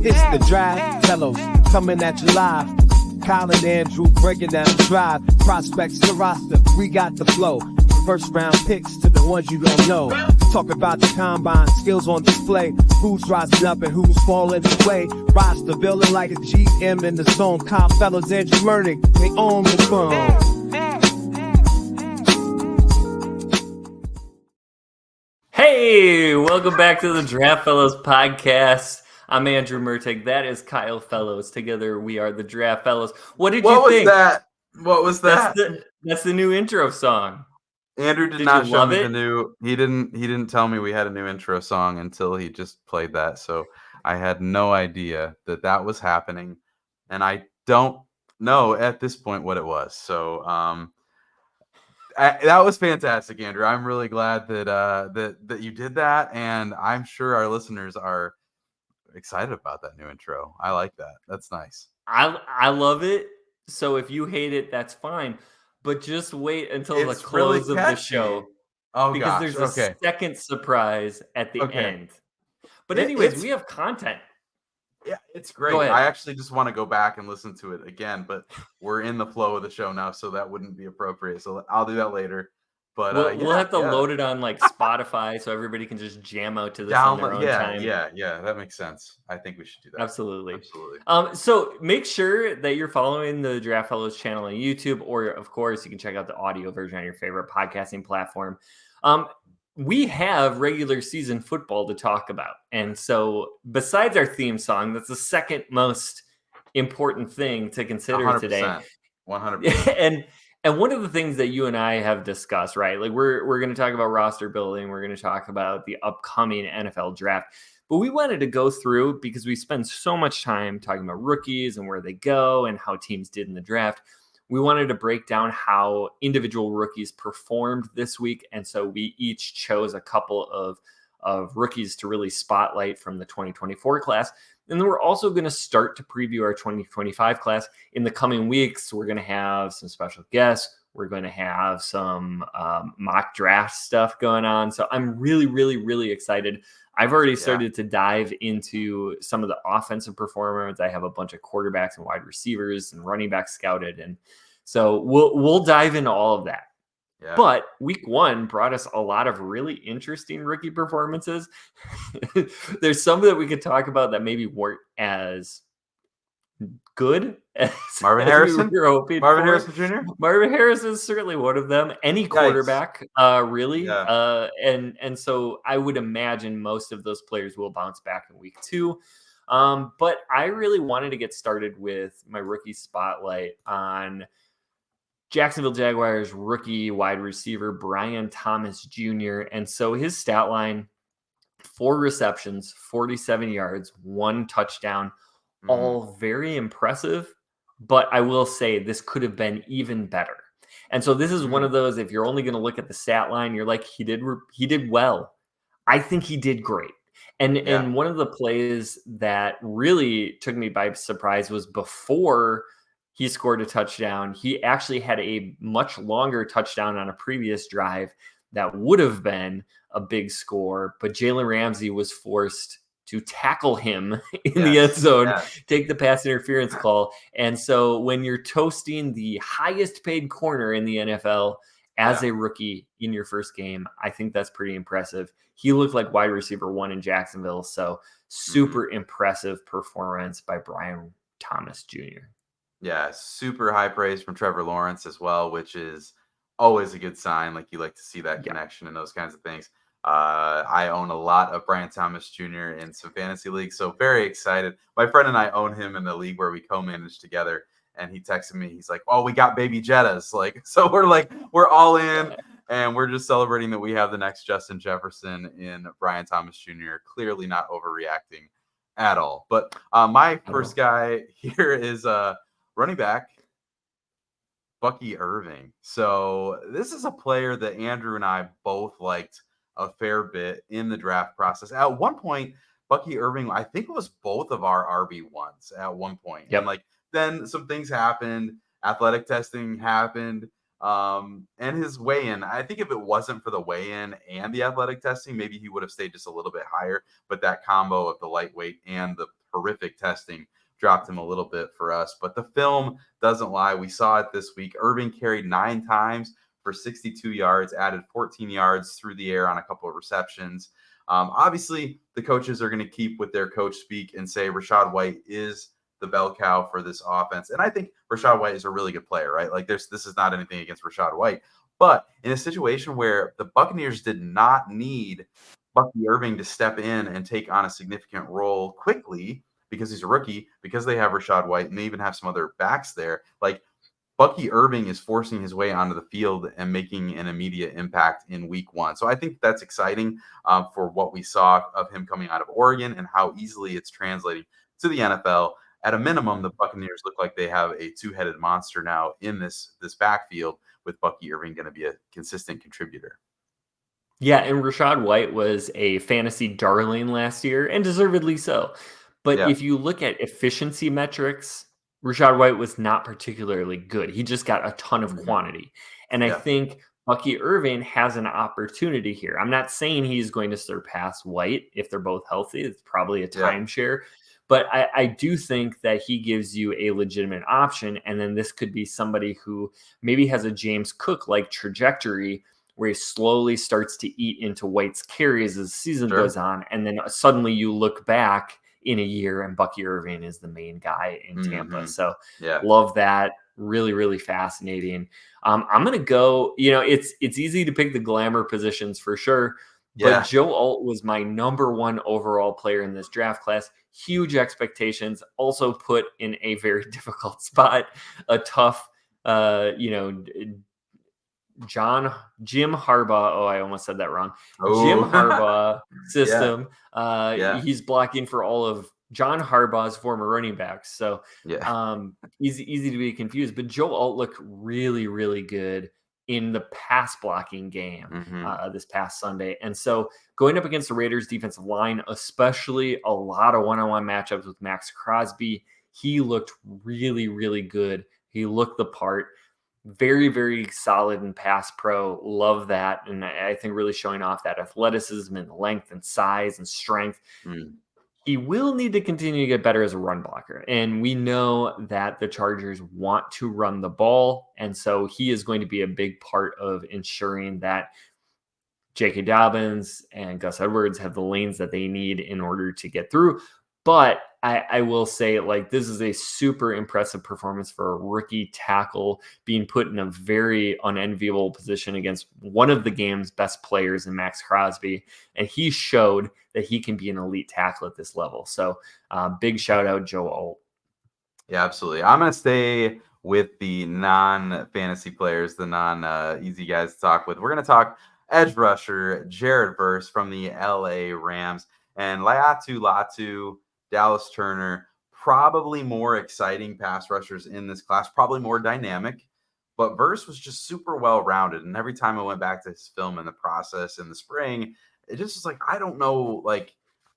It's the draft, fellows coming at you live. Kyle and Andrew breaking down the drive. Prospects to roster, we got the flow. First round picks to the ones you don't know. Talk about the combine, skills on display. Who's rising up and who's falling away. Roster building like a GM in the zone. Kyle, Fellows, Andrew Mertig, they own the phone. Hey, welcome back to the Draft Fellows podcast. I'm Andrew Mertig. That is Kyle Fellows. Together we are the Draft Fellows. What did you think? What was that? That's the new intro song. Andrew did not show me the new. He didn't tell me we had a new intro song until he just played that. So I had no idea that was happening, and I don't know at this point what it was. So that was fantastic, Andrew. I'm really glad that you did that, and I'm sure our listeners are excited about that new intro. I like that. That's nice. I love it. So if you hate it, that's fine. But just wait until the close of the show. Oh, because there's a second surprise at the end. But anyways, we have content. Yeah, it's great. I actually just want to go back and listen to it again, but we're in the flow of the show now, so that wouldn't be appropriate. So I'll do that later. But we'll have to load it on like Spotify so everybody can just jam out to this on their own time. Yeah, that makes sense. I think we should do that. Absolutely. So make sure that you're following the Draft Fellows channel on YouTube, or of course you can check out the audio version on your favorite podcasting platform. We have regular season football to talk about, and so besides our theme song, that's the second most important thing to consider 100%, today. 100%. And one of the things that you and I have discussed, right? Like we're going to talk about roster building. We're going to talk about the upcoming NFL draft. But we wanted to go through, because we spend so much time talking about rookies and where they go and how teams did in the draft. We wanted to break down how individual rookies performed this week. And so we each chose a couple of rookies to really spotlight from the 2024 class. And then we're also going to start to preview our 2025 class in the coming weeks. We're going to have some special guests. We're going to have some mock draft stuff going on. So I'm really, really, really excited. I've already started to dive into some of the offensive performance. I have a bunch of quarterbacks and wide receivers and running backs scouted. And so we'll dive into all of that. Yeah. But week one brought us a lot of really interesting rookie performances. There's some that we could talk about that maybe weren't as good as Marvin Harrison. We were hoping Harrison Jr. Marvin Harrison is certainly one of them. Any quarterback, really. Yeah. And so I would imagine most of those players will bounce back in week two. But I really wanted to get started with my rookie spotlight on Jacksonville Jaguars rookie wide receiver Brian Thomas Jr. And so his stat line, 4 receptions, 47 yards, 1 touchdown, all very impressive. But I will say this could have been even better. And so this is one of those, if you're only going to look at the stat line, you're like, he did well. I think he did great. And one of the plays that really took me by surprise was before he scored a touchdown. He actually had a much longer touchdown on a previous drive that would have been a big score, but Jalen Ramsey was forced to tackle him in the end zone, take the pass interference call. And so when you're toasting the highest paid corner in the NFL as a rookie in your first game, I think that's pretty impressive. He looked like wide receiver 1 in Jacksonville. So super impressive performance by Brian Thomas Jr. Yeah, super high praise from Trevor Lawrence as well, which is always a good sign. Like, you like to see that connection and those kinds of things. I own a lot of Brian Thomas Jr. in some fantasy leagues, so very excited. My friend and I own him in the league where we co-manage together, and he texted me. He's like, "Oh, we got baby Jettas." Like, so we're all in, and we're just celebrating that we have the next Justin Jefferson in Brian Thomas Jr. Clearly not overreacting at all. But my first guy here is running back Bucky Irving. So this is a player that Andrew and I both liked a fair bit in the draft process. At one point, Bucky Irving, I think it was both of our RB1s at one point. Yep. And then some things happened. Athletic testing happened. And his weigh-in, I think if it wasn't for the weigh-in and the athletic testing, maybe he would have stayed just a little bit higher. But that combo of the lightweight and the horrific testing dropped him a little bit for us. But the film doesn't lie. We saw it this week. Irving carried 9 times for 62 yards, added 14 yards through the air on a couple of receptions. Obviously, the coaches are going to keep with their coach speak and say Rachaad White is the bell cow for this offense. And I think Rachaad White is a really good player, right? Like this is not anything against Rachaad White. But in a situation where the Buccaneers did not need Bucky Irving to step in and take on a significant role quickly because he's a rookie, because they have Rachaad White and they even have some other backs there, like Bucky Irving is forcing his way onto the field and making an immediate impact in week 1. So I think that's exciting for what we saw of him coming out of Oregon and how easily it's translating to the NFL. At a minimum, the Buccaneers look like they have a 2-headed monster now in this backfield, with Bucky Irving going to be a consistent contributor. Yeah, and Rachaad White was a fantasy darling last year, and deservedly so. But if you look at efficiency metrics, Rachaad White was not particularly good. He just got a ton of quantity. And I think Bucky Irving has an opportunity here. I'm not saying he's going to surpass White if they're both healthy. It's probably a timeshare. But I do think that he gives you a legitimate option. And then this could be somebody who maybe has a James Cook-like trajectory where he slowly starts to eat into White's carries as the season goes on. And then suddenly you look back in a year and Bucky Irving is the main guy in Tampa. So love that. Really, really fascinating. I'm going to go, it's easy to pick the glamour positions for sure. But Joe Alt was my number 1 overall player in this draft class. Huge expectations, also put in a very difficult spot, a tough, Jim Harbaugh. Oh, I almost said that wrong. Jim Harbaugh system. He's blocking for all of John Harbaugh's former running backs. So easy to be confused. But Joe Alt looked really, really good in the pass blocking game this past Sunday. And so going up against the Raiders defensive line, especially a lot of one-on-one matchups with Max Crosby, he looked really, really good. He looked the part. Very, very solid in pass pro. Love that. And I think really showing off that athleticism and length and size and strength. He will need to continue to get better as a run blocker. And we know that the Chargers want to run the ball. And so he is going to be a big part of ensuring that J.K. Dobbins and Gus Edwards have the lanes that they need in order to get through. But I will say, this is a super impressive performance for a rookie tackle being put in a very unenviable position against one of the game's best players in Max Crosby. And he showed that he can be an elite tackle at this level. So big shout out, Joe Alt. Yeah, absolutely. I'm going to stay with the non-fantasy players, the non-easy guys to talk with. We're going to talk edge rusher Jared Verse from the LA Rams, and Latu, Dallas Turner, probably more exciting pass rushers in this class, probably more dynamic, but Verse was just super well-rounded. And every time I went back to his film in the process in the spring, it just was like, I don't know,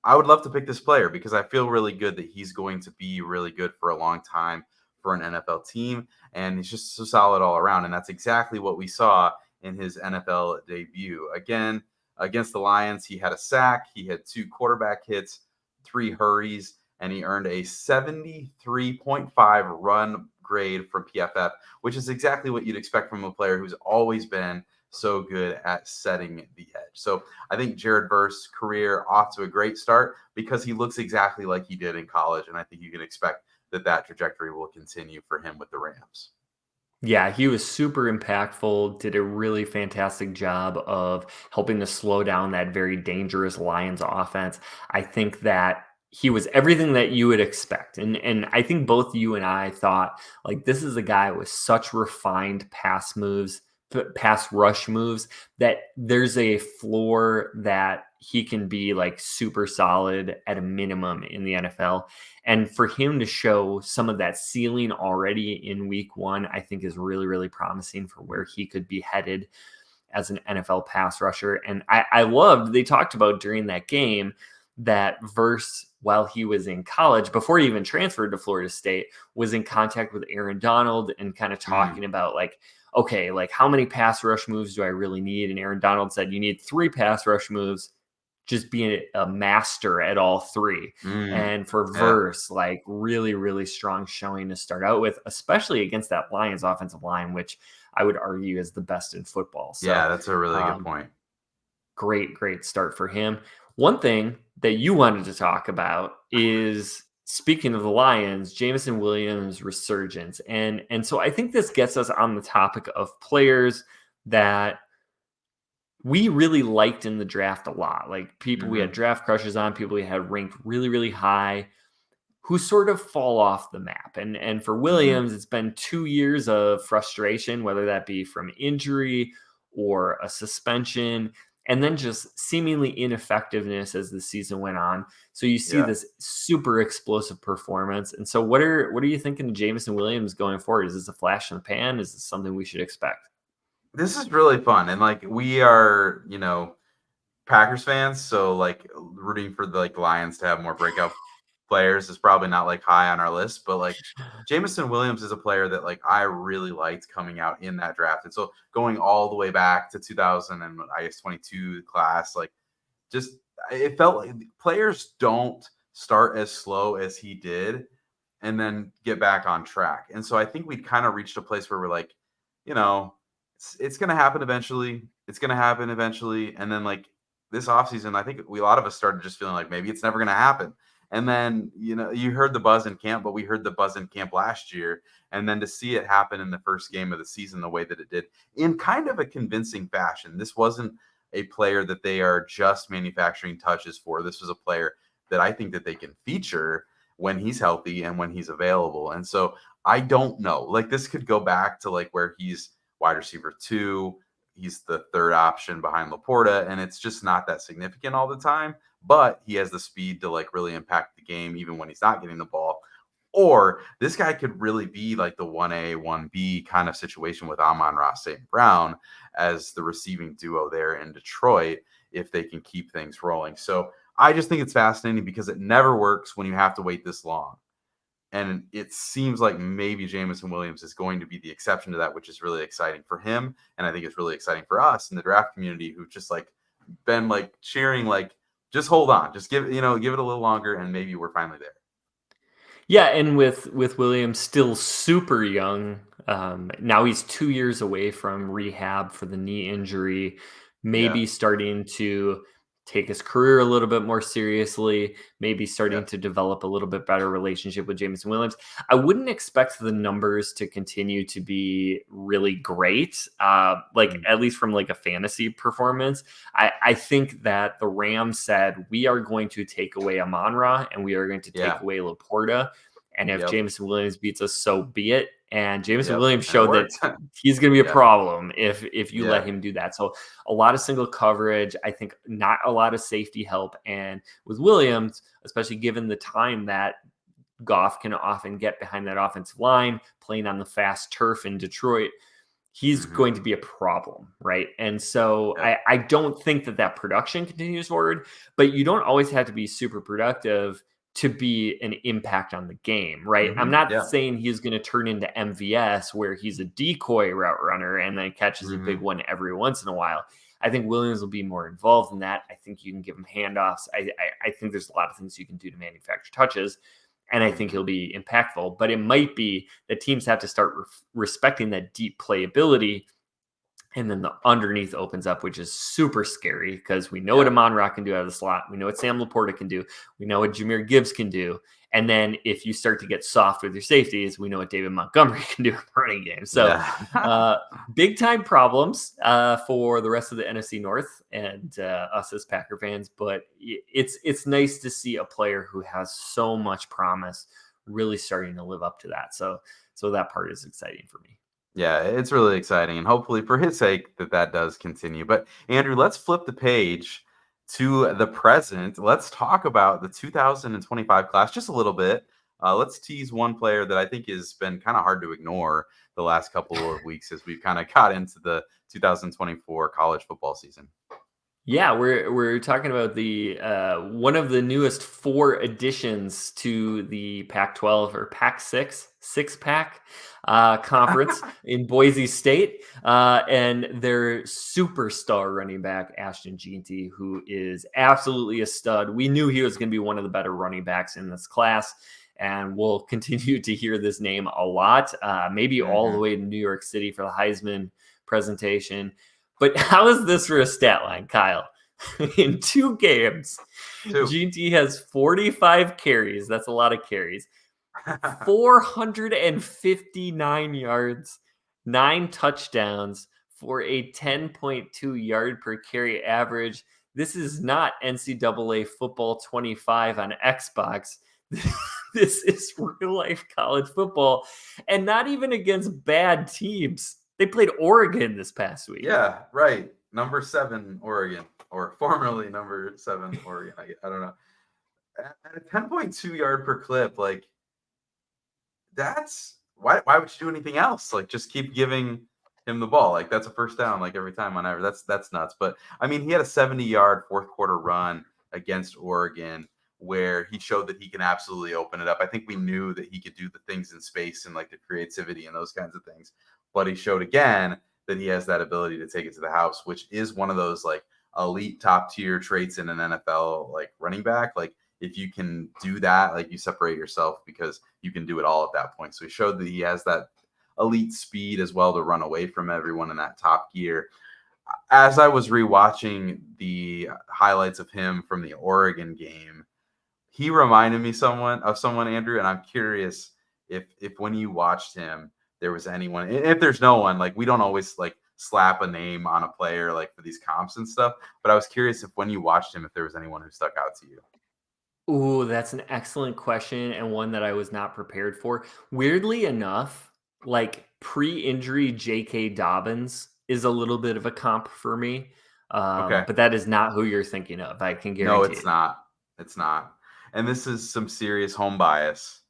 I would love to pick this player because I feel really good that he's going to be really good for a long time for an NFL team. And he's just so solid all around. And that's exactly what we saw in his NFL debut. Again, against the Lions, he had a sack, he had 2 quarterback hits, 3 hurries, and he earned a 73.5 run grade from PFF, which is exactly what you'd expect from a player who's always been so good at setting the edge. So I think Jared Verse's career off to a great start because he looks exactly like he did in college, and I think you can expect that trajectory will continue for him with the Rams. Yeah, he was super impactful, did a really fantastic job of helping to slow down that very dangerous Lions offense. I think that he was everything that you would expect. And I think both you and I thought, this is a guy with such refined pass rush moves, that there's a floor that he can be super solid at a minimum in the NFL. And for him to show some of that ceiling already in week 1, I think is really, really promising for where he could be headed as an NFL pass rusher. And I loved, they talked about during that game that Verse, while he was in college, before he even transferred to Florida State, was in contact with Aaron Donald and kind of talking about how many pass rush moves do I really need? And Aaron Donald said, you need 3 pass rush moves. just being a master at all three. And for Verse, like really, really strong showing to start out with, especially against that Lions offensive line, which I would argue is the best in football. So, yeah, that's a really good point. Great start for him. One thing that you wanted to talk about is, speaking of the Lions, Jameson Williams' resurgence. And so I think this gets us on the topic of players that we really liked in the draft a lot. Like people we had draft crushes on, people we had ranked really, really high, who sort of fall off the map. And for Williams, it's been 2 years of frustration, whether that be from injury or a suspension, and then just seemingly ineffectiveness as the season went on. So you see this super explosive performance. And so what are you thinking of Jameson Williams going forward? Is this a flash in the pan? Is this something we should expect? This is really fun. And like, we are, Packers fans. So like rooting for the Lions to have more breakout players is probably not like high on our list, but like Jameson Williams is a player that like I really liked coming out in that draft. And so going all the way back to 2022 class, like just it felt like players don't start as slow as he did and then get back on track. And so I think we kind of reached a place where we're like, it's going to happen eventually. It's going to happen eventually. And then like this offseason, I think a lot of us started just feeling like maybe it's never going to happen. And then, you heard the buzz in camp, but we heard the buzz in camp last year. And then to see it happen in the first game of the season the way that it did in kind of a convincing fashion. This wasn't a player that they are just manufacturing touches for. This was a player that I think that they can feature when he's healthy and when he's available. And so I don't know. Like this could go back to like where he's wide receiver 2. He's the third option behind Laporta, and it's just not that significant all the time. But he has the speed to like really impact the game even when he's not getting the ball. Or this guy could really be like the 1A, 1B kind of situation with Amon-Ra St. Brown as the receiving duo there in Detroit if they can keep things rolling. So I just think it's fascinating because it never works when you have to wait this long. And it seems like maybe Jameson Williams is going to be the exception to that, which is really exciting for him. And I think it's really exciting for us in the draft community who've just like been like cheering, like, just hold on, just give it a little longer and maybe we're finally there. Yeah. And with Williams still super young, now he's 2 years away from rehab for the knee injury, maybe starting to take his career a little bit more seriously, maybe starting to develop a little bit better relationship with Jameson Williams. I wouldn't expect the numbers to continue to be really great, at least from like a fantasy performance. I think that the Rams said, we are going to take away Amon-Ra and we are going to take away Laporta. And if Jameson Williams beats us, so be it. And Jameson Williams showed that he's going to be a problem if you let him do that. So a lot of single coverage, I think not a lot of safety help. And with Williams, especially given the time that Goff can often get behind that offensive line, playing on the fast turf in Detroit, he's going to be a problem, right? And so I don't think that production continues forward, but you don't always have to be super productive to be an impact on the game, right? I'm not saying he's going to turn into MVS where he's a decoy route runner and then catches a big one every once in a while. I think Williams will be more involved in that. I think you can give him handoffs. I think there's a lot of things you can do to manufacture touches, and I think he'll be impactful. But it might be that teams have to start respecting that deep playability, and then the underneath opens up, which is super scary because we know what Amon-Ra can do out of the slot. We know what Sam Laporta can do. We know what Jahmyr Gibbs can do. And then if you start to get soft with your safeties, we know what David Montgomery can do in the running game. So big time problems for the rest of the NFC North and us as Packer fans. But it's nice to see a player who has so much promise really starting to live up to that. So that part is exciting for me. Yeah, it's really exciting, and hopefully for his sake that does continue. But Andrew, let's flip the page to the present. Let's talk about the 2025 class just a little bit. Let's tease one player that I think has been kind of hard to ignore the last couple of weeks as we've kind of got into the 2024 college football season. Yeah, we're talking about the one of the newest 4 additions to the Pac-12 or Pac-6 six-pack conference in Boise State, and their superstar running back Ashton Jeanty, who is absolutely a stud. We knew he was going to be one of the better running backs in this class, and we'll continue to hear this name a lot, maybe all the way to New York City for the Heisman presentation. But how is this for a stat line, Kyle? In 2 games, Jeanty has 45 carries. That's a lot of carries. 459 yards, 9 touchdowns for a 10.2 yard per carry average. This is not NCAA football 25 on Xbox. This is real life college football, and not even against bad teams. They played Oregon this past week. Yeah, right. Number 7, Oregon, or formerly number 7, Oregon. I don't know. At a 10.2 yard per clip, like that's why would you do anything else? Like just keep giving him the ball. Like that's a first down, like every time on ever. That's nuts. But I mean, he had a 70-yard fourth quarter run against Oregon where he showed that he can absolutely open it up. I think we knew that he could do the things in space and like the creativity and those kinds of things. But he showed again that he has that ability to take it to the house, which is one of those like elite top tier traits in an NFL like running back. Like if you can do that, like you separate yourself because you can do it all at that point. So he showed that he has that elite speed as well to run away from everyone in that top gear. As I was rewatching the highlights of him from the Oregon game, he reminded me of someone, Andrew, and I'm curious if when you watched him, there was anyone. If there's no one, like we don't always like slap a name on a player like for these comps and stuff. But I was curious if when you watched him, if there was anyone who stuck out to you. Ooh, that's an excellent question and one that I was not prepared for. Weirdly enough, like pre-injury J.K. Dobbins is a little bit of a comp for me. Okay. But that is not who you're thinking of. I can guarantee No, it's not. It's not. And this is some serious home bias.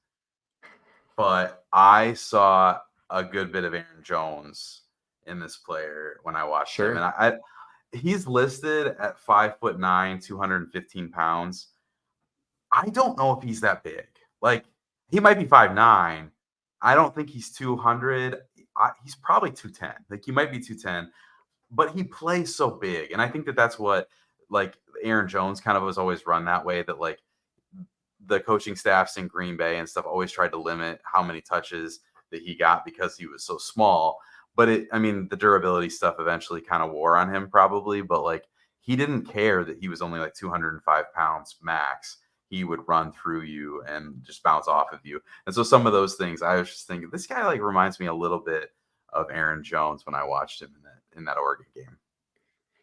But I saw a good bit of Aaron Jones in this player when I watched him. And he's listed at 5'9", 215 pounds. I don't know if he's that big. Like he might be 5'9". I don't think he's 200. He's probably 210. Like he might be 210, but he plays so big. And I think that that's what like Aaron Jones kind of was always run that way, that like the coaching staffs in Green Bay and stuff always tried to limit how many touches that he got because he was so small. But the durability stuff eventually kind of wore on him probably, but like he didn't care that he was only like 205 pounds max. He would run through you and just bounce off of you. And so some of those things, I was just thinking, this guy like reminds me a little bit of Aaron Jones when I watched him in that Oregon game.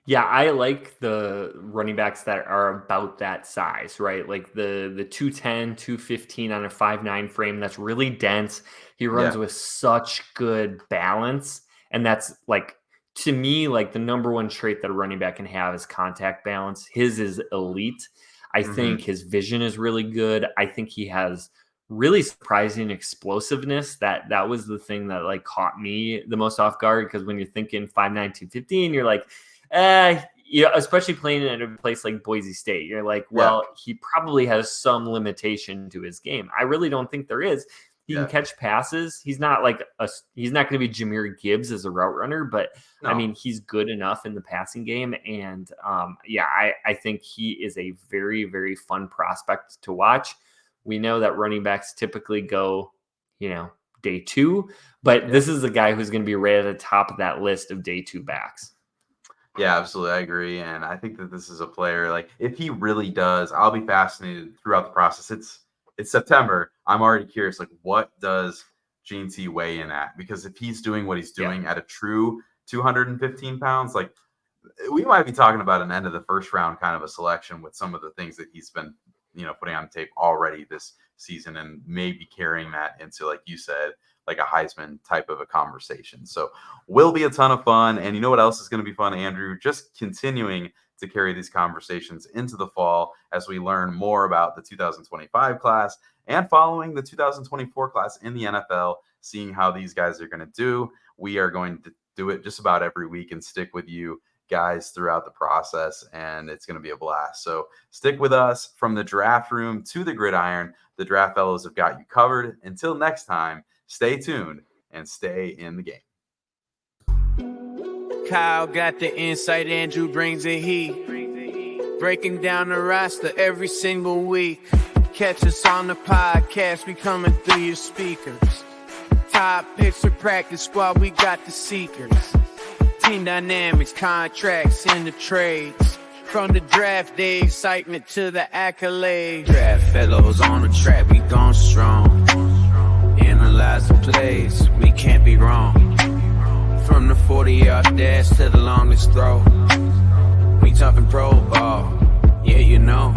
Yeah, I like the running backs that are about that size, right? Like the 210, 215 on a 5'9" frame that's really dense. He runs with such good balance. And that's like, to me, like the number one trait that a running back can have is contact balance. His is elite. I think his vision is really good. I think he has really surprising explosiveness. That was the thing that like caught me the most off guard, because when you're thinking 5'9", 215, you're like, especially playing in a place like Boise State, you're like, well, he probably has some limitation to his game. I really don't think there is. He can catch passes. He's not like he's not going to be Jahmyr Gibbs as a route runner, but no. I mean, he's good enough in the passing game. And I think he is a very, very fun prospect to watch. We know that running backs typically go, day 2, but this is a guy who's going to be right at the top of that list of day 2 backs. Yeah, absolutely. I agree. And I think that this is a player, like if he really does, I'll be fascinated throughout the process. It's September. I'm already curious, like what does Jeanty weigh in at? Because if he's doing what he's doing at a true 215 pounds, like we might be talking about an end of the first round kind of a selection with some of the things that he's been, putting on tape already this season, and maybe carrying that into, like you said, like a Heisman type of a conversation. So will be a ton of fun. And you know what else is going to be fun, Andrew? Just continuing to carry these conversations into the fall as we learn more about the 2025 class and following the 2024 class in the NFL, seeing how these guys are going to do. We are going to do it just about every week and stick with you guys throughout the process, and it's going to be a blast. So stick with us. From the draft room to the gridiron, the Draft Fellows have got you covered. Until next time, stay tuned and stay in the game. Kyle got the insight, Andrew brings the heat. Breaking down the roster every single week. Catch us on the podcast, we coming through your speakers. Top picks for practice squad, we got the seekers. Team dynamics, contracts, and the trades. From the draft day excitement to the accolades. Draft Fellows on the track, we gone strong. Analyze the plays, we can't be wrong. From the 40-yard dash to the longest throw. We talking pro ball, yeah, you know.